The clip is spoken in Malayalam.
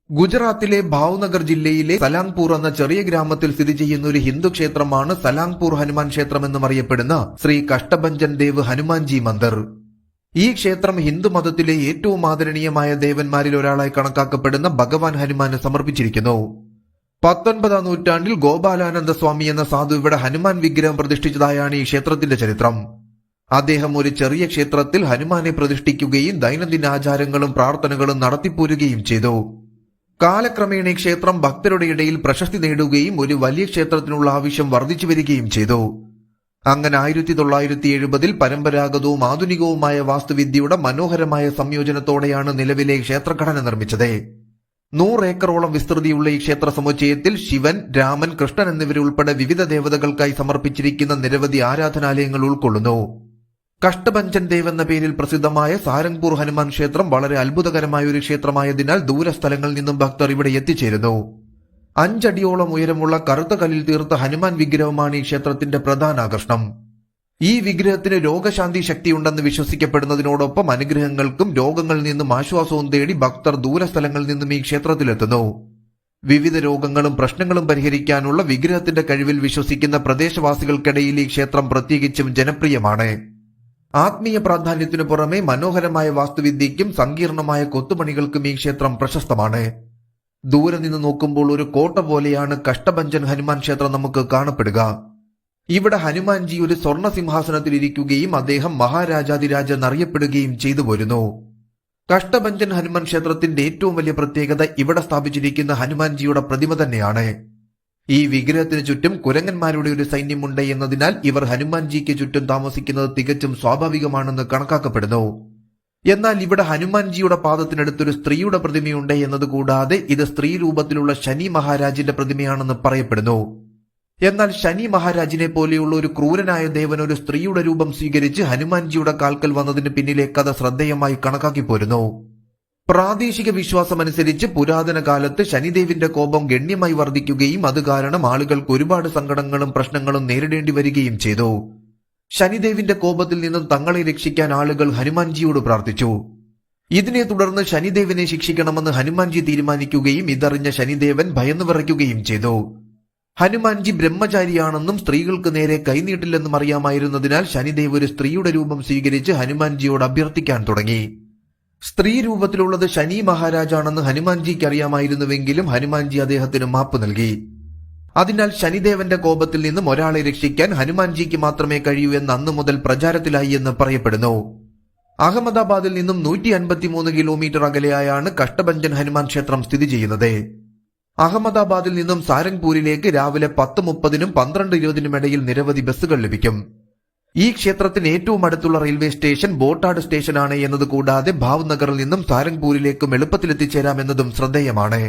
ഗുജറാത്തിലെ ഭാവ്നഗർ ജില്ലയിലെ സലാംഗ്പൂർ എന്ന ചെറിയ ഗ്രാമത്തിൽ സ്ഥിതി ചെയ്യുന്ന ഒരു ഹിന്ദു ക്ഷേത്രമാണ് സലാംഗ്പൂർ ഹനുമാൻ ക്ഷേത്രമെന്നും അറിയപ്പെടുന്ന ശ്രീ കഷ്ടഭഞ്ജൻ ദേവ് ഹനുമാൻജി മന്ദിർ. ഈ ക്ഷേത്രം ഹിന്ദുമതത്തിലെ ഏറ്റവും ആദരണീയമായ ദേവന്മാരിൽ ഒരാളായി കണക്കാക്കപ്പെടുന്ന ഭഗവാൻ ഹനുമാന് സമർപ്പിച്ചിരിക്കുന്നു. 19ാം നൂറ്റാണ്ടിൽ ഗോപാലാനന്ദ സ്വാമി എന്ന സാധു ഇവിടെ ഹനുമാൻ വിഗ്രഹം പ്രതിഷ്ഠിച്ചതായാണ് ഈ ക്ഷേത്രത്തിന്റെ ചരിത്രം. അദ്ദേഹം ഒരു ചെറിയ ക്ഷേത്രത്തിൽ ഹനുമാനെ പ്രതിഷ്ഠിക്കുകയും ദൈനംദിന ആചാരങ്ങളും പ്രാർത്ഥനകളും നടത്തിപ്പോരുകയും ചെയ്തു. കാലക്രമേണ ഈ ക്ഷേത്രം ഭക്തരുടെ ഇടയിൽ പ്രശസ്തി നേടുകയും ഒരു വലിയ ക്ഷേത്രത്തിനുള്ള ആവശ്യം വർദ്ധിച്ചു വരികയും ചെയ്തു. അങ്ങനെ 1970-ൽ പരമ്പരാഗതവും ആധുനികവുമായ വാസ്തുവിദ്യയുടെ മനോഹരമായ സംയോജനത്തോടെയാണ് നിലവിലെ ക്ഷേത്രഘടന നിർമ്മിച്ചത്. 100 ഏക്കറോളം വിസ്തൃതിയുള്ള ഈ ക്ഷേത്ര സമുച്ചയത്തിൽ ശിവൻ, രാമൻ, കൃഷ്ണൻ എന്നിവരുൾപ്പെടെ വിവിധ ദേവതകൾക്കായി സമർപ്പിച്ചിരിക്കുന്ന നിരവധി ആരാധനാലയങ്ങൾ ഉൾക്കൊള്ളുന്നു. കഷ്ടഭഞ്ജൻ ദേവ് എന്ന പേരിൽ പ്രസിദ്ധമായ സാരംഗ്പൂർ ഹനുമാൻ ക്ഷേത്രം വളരെ അത്ഭുതകരമായ ഒരു ക്ഷേത്രമായതിനാൽ ദൂരസ്ഥലങ്ങളിൽ നിന്നും ഭക്തർ ഇവിടെ എത്തിച്ചേരുന്നു. 5 അടിയോളം ഉയരമുള്ള കറുത്ത കല്ലിൽ തീർത്ത ഹനുമാൻ വിഗ്രഹമാണ് ഈ ക്ഷേത്രത്തിന്റെ പ്രധാന ആകർഷണം. ഈ വിഗ്രഹത്തിന് രോഗശാന്തി ശക്തിയുണ്ടെന്ന് വിശ്വസിക്കപ്പെടുന്നതിനോടൊപ്പം അനുഗ്രഹങ്ങൾക്കും രോഗങ്ങളിൽ നിന്നും ആശ്വാസവും തേടി ഭക്തർ ദൂരസ്ഥലങ്ങളിൽ നിന്നും ഈ ക്ഷേത്രത്തിലെത്തുന്നു. വിവിധ രോഗങ്ങളും പ്രശ്നങ്ങളും പരിഹരിക്കാനുള്ള വിഗ്രഹത്തിന്റെ കഴിവിൽ വിശ്വസിക്കുന്ന പ്രദേശവാസികൾക്കിടയിൽ ഈ ക്ഷേത്രം പ്രത്യേകിച്ചും ജനപ്രിയമാണ്. ആത്മീയ പ്രാധാന്യത്തിനു പുറമെ മനോഹരമായ വാസ്തുവിദ്യയ്ക്കും സങ്കീർണമായ കൊത്തുപണികൾക്കും ഈ ക്ഷേത്രം പ്രശസ്തമാണ്. ദൂരെ നിന്ന് നോക്കുമ്പോൾ ഒരു കോട്ട പോലെയാണ് കഷ്ടഭഞ്ജൻ ഹനുമാൻ ക്ഷേത്രം നമുക്ക് കാണപ്പെടുക. ഇവിടെ ഹനുമാൻജി ഒരു സ്വർണ്ണ സിംഹാസനത്തിൽ ഇരിക്കുകയും അദ്ദേഹം മഹാരാജാതിരാജ എന്നറിയപ്പെടുകയും ചെയ്തു പോരുന്നു. കഷ്ടഭഞ്ജൻ ഹനുമാൻ ക്ഷേത്രത്തിന്റെ ഏറ്റവും വലിയ പ്രത്യേകത ഇവിടെ സ്ഥാപിച്ചിരിക്കുന്ന ഹനുമാൻജിയുടെ പ്രതിമ തന്നെയാണ്. ഈ വിഗ്രഹത്തിന് ചുറ്റും കുരങ്ങന്മാരുടെ ഒരു സൈന്യമുണ്ട് എന്നതിനാൽ ഇവർ ഹനുമാൻജിക്ക് ചുറ്റും താമസിക്കുന്നത് തികച്ചും സ്വാഭാവികമാണെന്ന് കണക്കാക്കപ്പെടുന്നു. എന്നാൽ ഇവിടെ ഹനുമാൻജിയുടെ പാദത്തിനടുത്തൊരു സ്ത്രീയുടെ പ്രതിമയുണ്ട് എന്നതുകൂടാതെ ഇത് സ്ത്രീ രൂപത്തിലുള്ള ശനി മഹാരാജിന്റെ പ്രതിമയാണെന്ന് പറയപ്പെടുന്നു. എന്നാൽ ശനി മഹാരാജിനെ പോലെയുള്ള ഒരു ക്രൂരനായ ദേവൻ ഒരു സ്ത്രീയുടെ രൂപം സ്വീകരിച്ച് ഹനുമാൻജിയുടെ കാൽക്കൽ വന്നതിന് പിന്നിലെ കഥ ശ്രദ്ധേയമായി കണക്കാക്കിപ്പോരുന്നു. പ്രാദേശിക വിശ്വാസമനുസരിച്ച് പുരാതന കാലത്ത് ശനിദേവിന്റെ കോപം ഗണ്യമായി വർദ്ധിക്കുകയും അത് കാരണം ആളുകൾക്ക് ഒരുപാട് സങ്കടങ്ങളും പ്രശ്നങ്ങളും നേരിടേണ്ടി വരികയും ചെയ്തു. ശനിദേവിന്റെ കോപത്തിൽ നിന്നും തങ്ങളെ രക്ഷിക്കാൻ ആളുകൾ ഹനുമാൻജിയോട് പ്രാർത്ഥിച്ചു. ഇതിനെ തുടർന്ന് ശനിദേവനെ ശിക്ഷിക്കണമെന്ന് ഹനുമാൻജി തീരുമാനിക്കുകയും ഇതറിഞ്ഞ ശനിദേവൻ ഭയന്നു വിറയ്ക്കുകയും ചെയ്തു. ഹനുമാൻജി ബ്രഹ്മചാരിയാണെന്നും സ്ത്രീകൾക്ക് നേരെ കൈനീട്ടില്ലെന്നും അറിയാമായിരുന്നതിനാൽ ശനിദേവ് ഒരു സ്ത്രീയുടെ രൂപം സ്വീകരിച്ച് ഹനുമാൻജിയോട് അഭ്യർത്ഥിക്കാൻ തുടങ്ങി. സ്ത്രീ രൂപത്തിലുള്ളത് ശനി മഹാരാജാണെന്ന് ഹനുമാൻജിക്ക് അറിയാമായിരുന്നുവെങ്കിലും ഹനുമാൻജി അദ്ദേഹത്തിന് മാപ്പ് നൽകി. അതിനാൽ ശനിദേവന്റെ കോപത്തിൽ നിന്നും ഒരാളെ രക്ഷിക്കാൻ ഹനുമാൻജിക്ക് മാത്രമേ കഴിയൂ എന്ന് അന്നു മുതൽ പ്രചാരത്തിലായി എന്ന് പറയപ്പെടുന്നു. അഹമ്മദാബാദിൽ നിന്നും 153 കിലോമീറ്റർ അകലെയായാണ് കഷ്ടഭഞ്ജൻ ഹനുമാൻ ക്ഷേത്രം സ്ഥിതി ചെയ്യുന്നത്. അഹമ്മദാബാദിൽ നിന്നും സാരംഗ്പൂരിലേക്ക് രാവിലെ 10:30-നും 12:20-നും ഇടയിൽ നിരവധി ബസ്സുകൾ ലഭിക്കും. ഈ ക്ഷേത്രത്തിന് ഏറ്റവും അടുത്തുള്ള റെയിൽവേ സ്റ്റേഷൻ ബോട്ടാഡ് സ്റ്റേഷനാണ് എന്നതുകൂടാതെ ഭാവ്നഗറിൽ നിന്നും സാരംഗ്പൂരിലേക്കും എളുപ്പത്തിൽ എത്തിച്ചേരാമെന്നതും ശ്രദ്ധേയമാണ്.